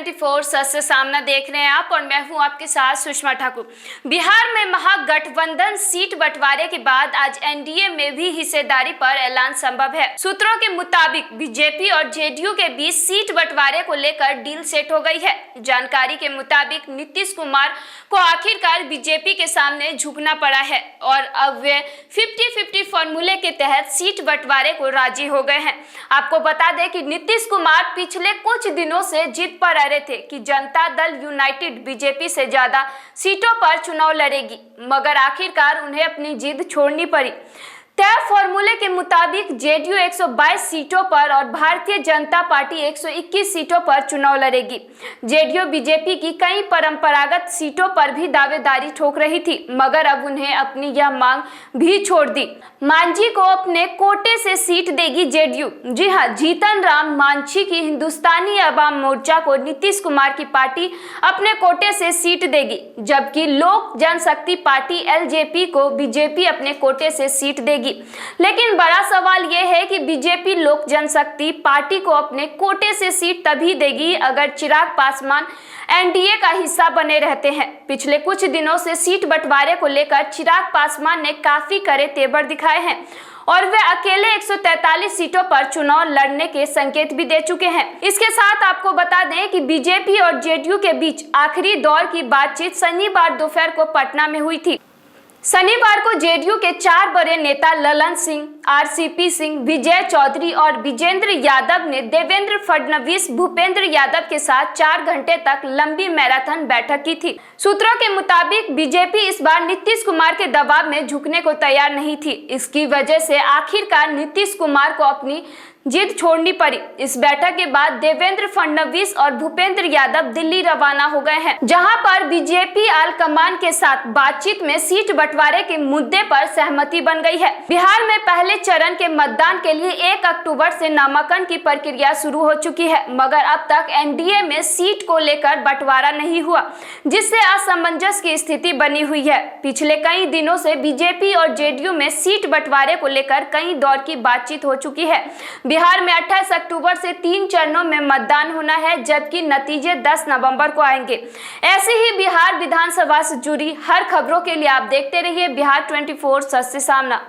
24 सच से सामना देख रहे हैं आप और मैं हूं आपके साथ सुषमा ठाकुर। बिहार में महागठबंधन सीट बंटवारे के बाद आज एनडीए में भी हिस्सेदारी पर ऐलान संभव है। सूत्रों के मुताबिक बीजेपी और जेडीयू के बीच सीट बंटवारे को लेकर डील सेट हो गई है। जानकारी के मुताबिक नीतीश कुमार को आखिरकार बीजेपी के सामने झुकना पड़ा है और अब वे 50-50 फॉर्मूले के तहत सीट बंटवारे को राजी हो गए हैं। आपको बता दें कि नीतीश कुमार पिछले कुछ दिनों से जिद पर रहे थे कि जनता दल यूनाइटेड बीजेपी से ज्यादा सीटों पर चुनाव लड़ेगी, मगर आखिरकार उन्हें अपनी जिद छोड़नी पड़ी। तय फॉर्मूले के मुताबिक जेडीयू 122 सीटों पर और भारतीय जनता पार्टी 121 सीटों पर चुनाव लड़ेगी। जेडीयू बीजेपी की कई परंपरागत सीटों पर भी दावेदारी ठोक रही थी, मगर अब उन्हें अपनी यह मांग भी छोड़ दी। मांझी को अपने कोटे से सीट देगी जेडीयू। जी हां, जीतन राम मांझी की हिंदुस्तानी अवाम मोर्चा को नीतीश कुमार की पार्टी अपने कोटे से सीट देगी, जबकि लोक जनशक्ति पार्टी एलजेपी को बीजेपी अपने कोटे से सीट देगी। लेकिन बड़ा सवाल यह है कि बीजेपी लोक जनशक्ति पार्टी को अपने कोटे से सीट तभी देगी अगर चिराग पासवान एनडीए का हिस्सा बने रहते हैं। पिछले कुछ दिनों से सीट बंटवारे को लेकर चिराग पासवान ने काफी कड़े तेवर दिखाए हैं और वे अकेले 143 सीटों पर चुनाव लड़ने के संकेत भी दे चुके हैं। इसके साथ आपको बता दें कि बीजेपी और जेडीयू के बीच आखिरी दौर की बातचीत शनिवार दोपहर को पटना में हुई थी। शनिवार को जेडीयू के 4 बड़े नेता ललन सिंह, आरसीपी सिंह, विजय चौधरी और विजेंद्र यादव ने देवेंद्र फडणवीस, भूपेंद्र यादव के साथ 4 घंटे तक लंबी मैराथन बैठक की थी। सूत्रों के मुताबिक बीजेपी इस बार नीतीश कुमार के दबाव में झुकने को तैयार नहीं थी। इसकी वजह से आखिरकार नीतीश कुमार को अपनी जिद छोड़नी पड़ी। इस बैठक के बाद देवेंद्र फडणवीस और भूपेंद्र यादव दिल्ली रवाना हो गए हैं, जहां पर बीजेपी आलकमान के साथ बातचीत में सीट बंटवारे के मुद्दे पर सहमति बन गई है। बिहार में पहले चरण के मतदान के लिए 1 अक्टूबर से नामांकन की प्रक्रिया शुरू हो चुकी है, मगर अब तक एनडीए में सीट को लेकर बंटवारा नहीं हुआ, जिससे असमंजस की स्थिति बनी हुई है। पिछले कई दिनों से बीजेपी और जेडीयू में सीट बंटवारे को लेकर कई दौर की बातचीत हो चुकी है। बिहार में 28 अक्टूबर से 3 चरणों में मतदान होना है, जबकि नतीजे 10 नवंबर को आएंगे। ऐसे ही बिहार विधानसभा से जुड़ी हर खबरों के लिए आप देखते रहिए बिहार 24 सच से सामना।